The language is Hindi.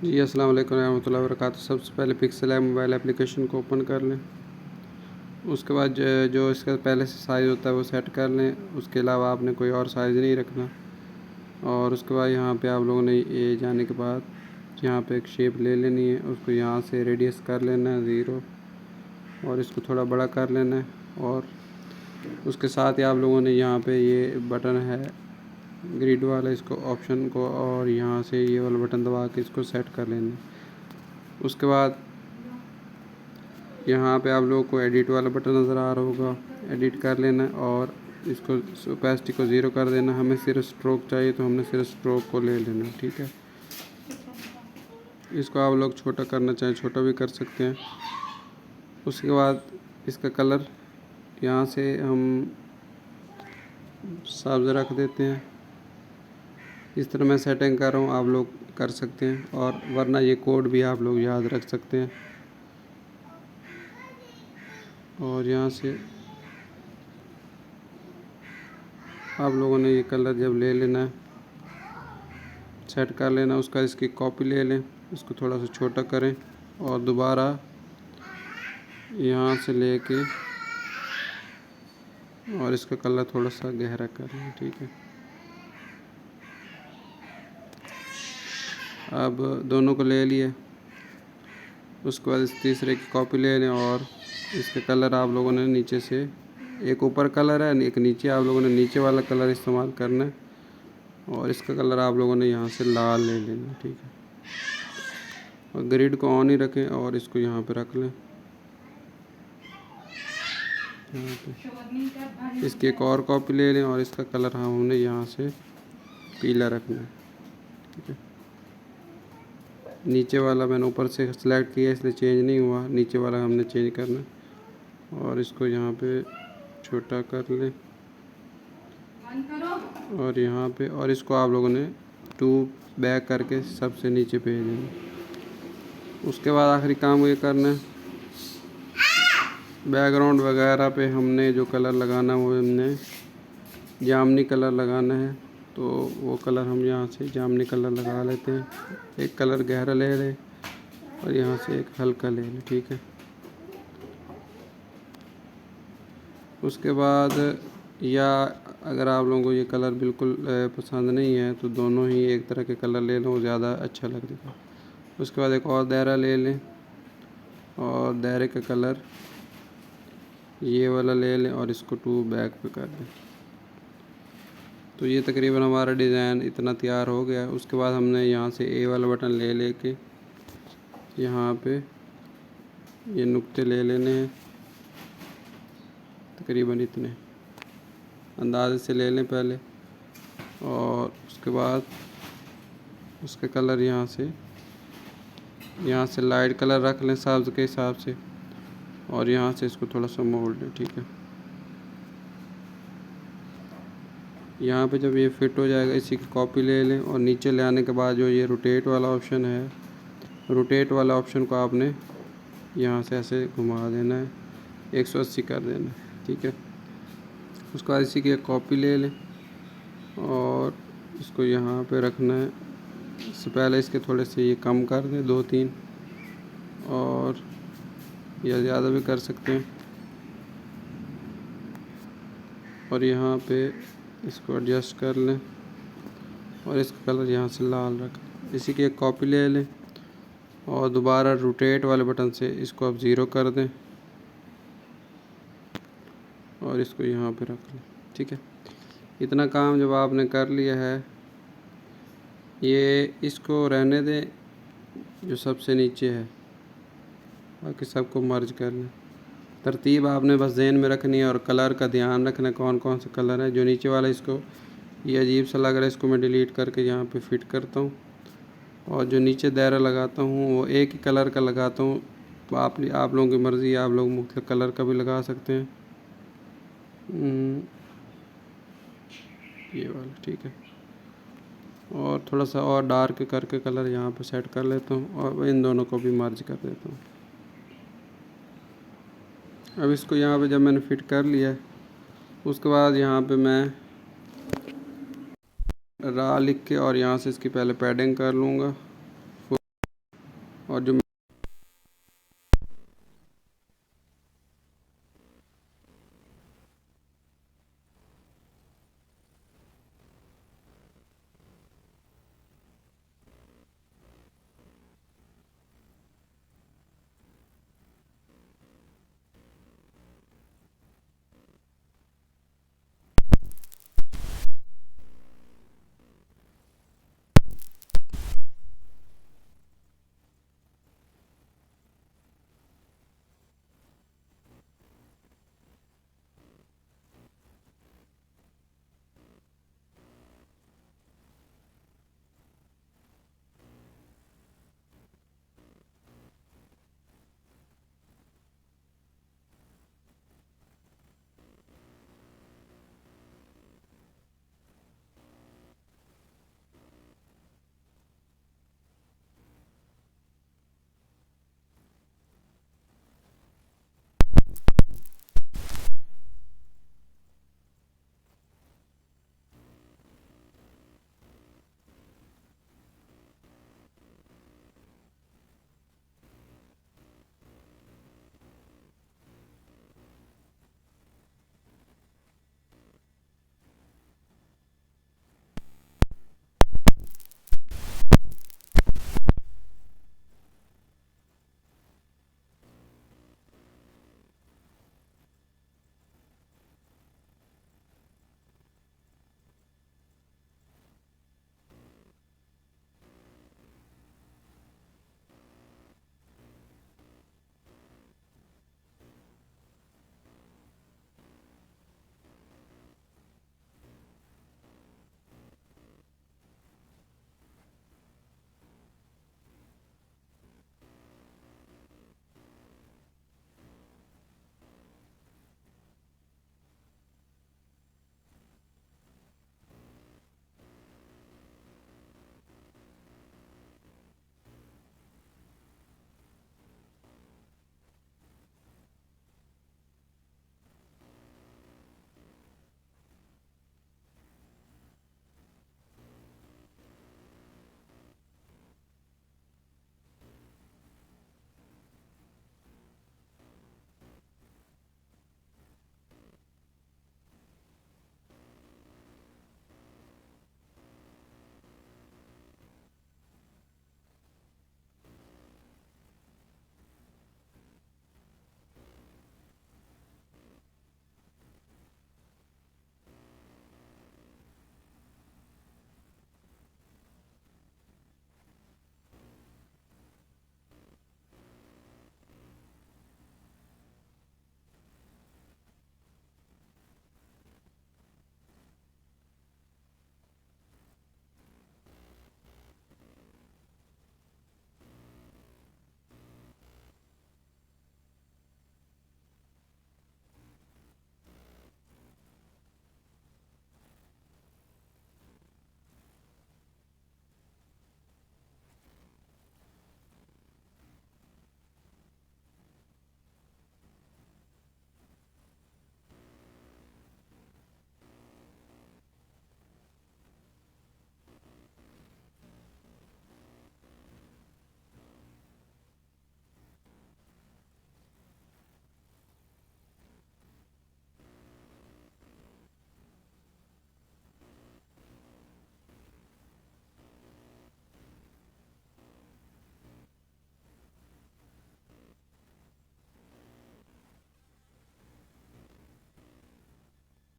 जी अस्सलाम वालेकुम रहमतुल्लाहि व बरकातुहू। सबसे पहले पिक्सल ऐप मोबाइल एप्लीकेशन को ओपन कर लें। उसके बाद जो इसका पहले से साइज़ होता है वो सेट कर लें। उसके अलावा आपने कोई और साइज़ नहीं रखना। और उसके बाद यहाँ पे आप लोगों ने ये जाने के बाद यहाँ पे एक शेप ले लेनी है। उसको यहाँ से रेडियस कर लेना है 0 और इसको थोड़ा बड़ा कर लेना है। और उसके साथ ही आप लोगों ने यहाँ पे ये बटन है ग्रिड वाला, इसको ऑप्शन को और यहाँ से ये वाला बटन दबा के इसको सेट कर लेना है। उसके बाद यहाँ पे आप लोगों को एडिट वाला बटन नज़र आ रहा होगा, एडिट कर लेना है और इसको ओपेसिटी को 0 कर देना। हमें सिर्फ स्ट्रोक चाहिए तो हमने सिर्फ स्ट्रोक को ले लेना, ठीक है। इसको आप लोग छोटा करना चाहें छोटा भी कर सकते हैं। उसके बाद इसका कलर यहाँ से हम सब्ज़ रख देते हैं। इस तरह मैं सेटिंग कर रहा हूँ, आप लोग कर सकते हैं। और वरना ये कोड भी आप लोग याद रख सकते हैं। और यहाँ से आप लोगों ने ये कलर जब ले लेना है, सेट कर लेना। उसका इसकी कॉपी ले लें, इसको थोड़ा सा छोटा करें और दोबारा यहाँ से लेके और इसका कलर थोड़ा सा गहरा कर लें, ठीक है। अब दोनों को ले लिए। उसके बाद इस तीसरे की कॉपी ले लें और इसके कलर आप लोगों ने नीचे से, एक ऊपर कलर है एक नीचे, आप लोगों ने नीचे वाला कलर इस्तेमाल करना है। और इसका कलर आप लोगों ने यहाँ से लाल ले लेना, ठीक है। और ग्रिड को ऑन ही रखें और इसको यहाँ पे रख लें। यहाँ पे इसकी एक और कॉपी ले लें और इसका कलर हमने यहाँ से पीला रखना है, ठीक है। नीचे वाला मैंने ऊपर से सेलेक्ट किया इसलिए चेंज नहीं हुआ, नीचे वाला हमने चेंज करना है। और इसको यहाँ पे छोटा कर लें और यहाँ पे, और इसको आप लोगों ने 2 बैक करके सबसे नीचे भेज देना। उसके बाद आखिरी काम ये करना है, बैकग्राउंड वगैरह पे हमने जो कलर लगाना है वो हमने जामनी कलर लगाना है। तो वो कलर हम यहाँ से जामनी कलर लगा लेते हैं। एक कलर गहरा ले लें और यहाँ से एक हल्का ले लें, ठीक है। उसके बाद या अगर आप लोगों को ये कलर बिल्कुल पसंद नहीं है तो दोनों ही एक तरह के कलर ले लो, ज़्यादा अच्छा लगेगा। उसके बाद एक और दायरा ले लें और दायरे का कलर ये वाला ले लें और इसको 2 बैक पे कर दें। तो ये तकरीबन हमारा डिज़ाइन इतना तैयार हो गया। उसके बाद हमने यहाँ से ए वाला बटन ले लेके यहाँ पे ये नुक्ते ले लेने हैं, तकरीबन इतने अंदाज़े से ले लें पहले। और उसके बाद उसके कलर यहाँ से लाइट कलर रख लें सब्ज़ के हिसाब से और यहाँ से इसको थोड़ा सा मोड़ लें, ठीक है। यहाँ पे जब ये फिट हो जाएगा इसी की कॉपी ले लें और नीचे ले आने के बाद जो ये रोटेट वाला ऑप्शन है, रोटेट वाला ऑप्शन को आपने यहाँ से ऐसे घुमा देना है, 180 कर देना है, ठीक है। उसके बाद इसी की एक कॉपी ले लें और इसको यहाँ पे रखना है। इससे पहले इसके थोड़े से ये कम कर दें 2-3 और या ज़्यादा भी कर सकते हैं। और यहाँ पे इसको एडजस्ट कर लें और इसका कलर यहाँ से लाल रखें। इसी की एक कॉपी ले लें और दोबारा रोटेट वाले बटन से इसको अब 0 कर दें और इसको यहाँ पे रख लें, ठीक है। इतना काम जब आपने कर लिया है, ये इसको रहने दें जो सबसे नीचे है, बाकी सबको मर्ज कर लें। तरतीब आपने बस ज़हन में रखनी है और कलर का ध्यान रखना है कौन कौन से कलर है। जो नीचे वाला इसको ये अजीब सा लग रहा है, इसको मैं डिलीट करके यहाँ पे फिट करता हूँ। और जो नीचे दायरा लगाता हूँ वो एक ही कलर का लगाता हूँ। आप लोगों की मर्ज़ी है, आप लोग मुख्तलिफ कलर का भी लगा सकते हैं। ये वाला, ठीक है। और थोड़ा सा और डार्क करके कलर यहाँ पे सेट कर लेता हूँ और इन दोनों को भी मर्ज कर देता हूँ। अब इसको यहाँ पे जब मैंने फिट कर लिया है, उसके बाद यहाँ पे मैं रा लिख के और यहाँ से इसकी पहले पैडिंग कर लूँगा। और जो